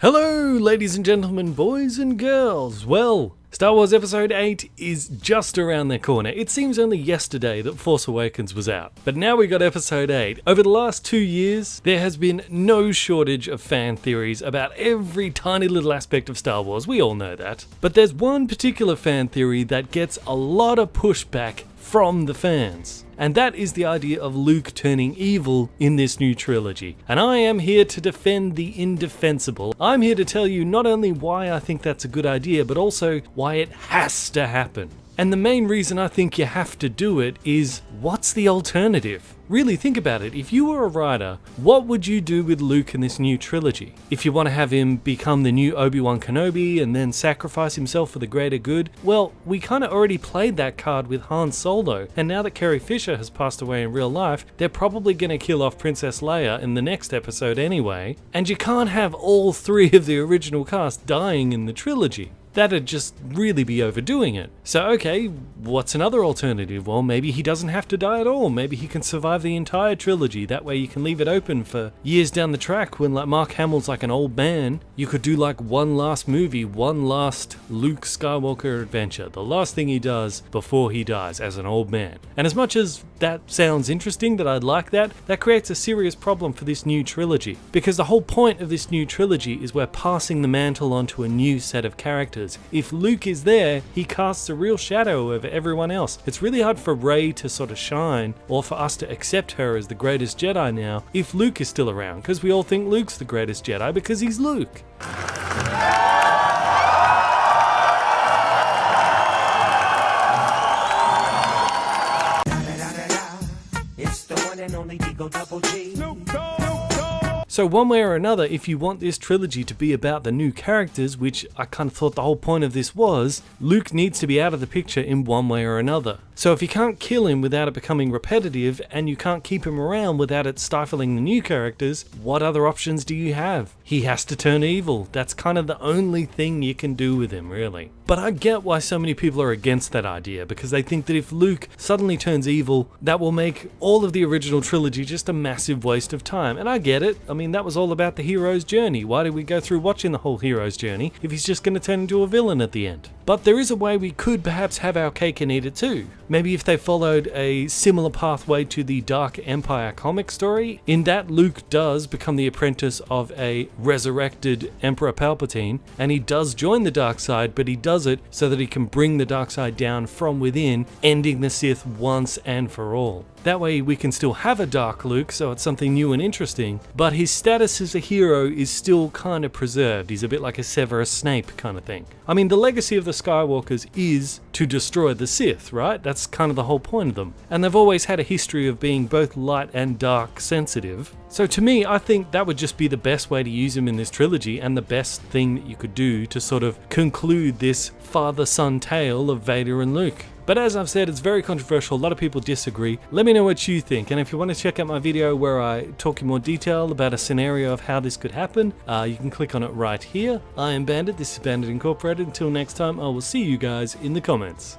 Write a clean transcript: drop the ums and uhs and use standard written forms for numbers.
Hello, ladies and gentlemen, boys and girls. Well, Star Wars Episode 8 is just around the corner. It seems only yesterday that Force Awakens was out, but now we got Episode 8. Over the last 2 years, there has been no shortage of fan theories about every tiny little aspect of Star Wars. We all know that. But there's one particular fan theory that gets a lot of pushback from the fans. And that is the idea of Luke turning evil in this new trilogy. And I am here to defend the indefensible. I'm here to tell you not only why I think that's a good idea, but also why it has to happen. And the main reason I think you have to do it is, what's the alternative? Really think about it. If you were a writer, what would you do with Luke in this new trilogy? If you want to have him become the new Obi-Wan Kenobi and then sacrifice himself for the greater good, well, we kind of already played that card with Han Solo, and now that Carrie Fisher has passed away in real life, they're probably going to kill off Princess Leia in the next episode anyway, and you can't have all three of the original cast dying in the trilogy. That'd just really be overdoing it. So okay, what's another alternative? Well, maybe he doesn't have to die at all. Maybe he can survive the entire trilogy. That way you can leave it open for years down the track when like Mark Hamill's like an old man. You could do like one last movie, one last Luke Skywalker adventure. The last thing he does before he dies as an old man. And as much as that sounds interesting, that I'd like that creates a serious problem for this new trilogy. Because the whole point of this new trilogy is we're passing the mantle on to a new set of characters. If Luke is there, he casts a real shadow over everyone else. It's really hard for Rey to sort of shine, or for us to accept her as the greatest Jedi now, if Luke is still around, because we all think Luke's the greatest Jedi because he's Luke. It's the one and only dfgw. So one way or another, if you want this trilogy to be about the new characters, which I kind of thought the whole point of this was, Luke needs to be out of the picture in one way or another. So if you can't kill him without it becoming repetitive, and you can't keep him around without it stifling the new characters, what other options do you have? He has to turn evil. That's kind of the only thing you can do with him, really. But I get why so many people are against that idea, because they think that if Luke suddenly turns evil, that will make all of the original trilogy just a massive waste of time. And I get it. I mean, that was all about the hero's journey. Why did we go through watching the whole hero's journey if he's just going to turn into a villain at the end? But there is a way we could perhaps have our cake and eat it too. Maybe if they followed a similar pathway to the Dark Empire comic story, in that Luke does become the apprentice of a resurrected Emperor Palpatine, and he does join the dark side, but he does it so that he can bring the dark side down from within, ending the Sith once and for all. That way we can still have a Dark Luke, so it's something new and interesting, but his status as a hero is still kind of preserved. He's a bit like a Severus Snape kind of thing. I mean, the legacy of the Skywalkers is to destroy the Sith, right? That's kind of the whole point of them. And they've always had a history of being both light and dark sensitive. So to me, I think that would just be the best way to use him in this trilogy, and the best thing that you could do to sort of conclude this father-son tale of Vader and Luke. But as I've said, it's very controversial. A lot of people disagree. Let me know what you think. And if you want to check out my video where I talk in more detail about a scenario of how this could happen, you can click on it right here. I am Bandit. This is Bandit Incorporated. Until next time, I will see you guys in the comments.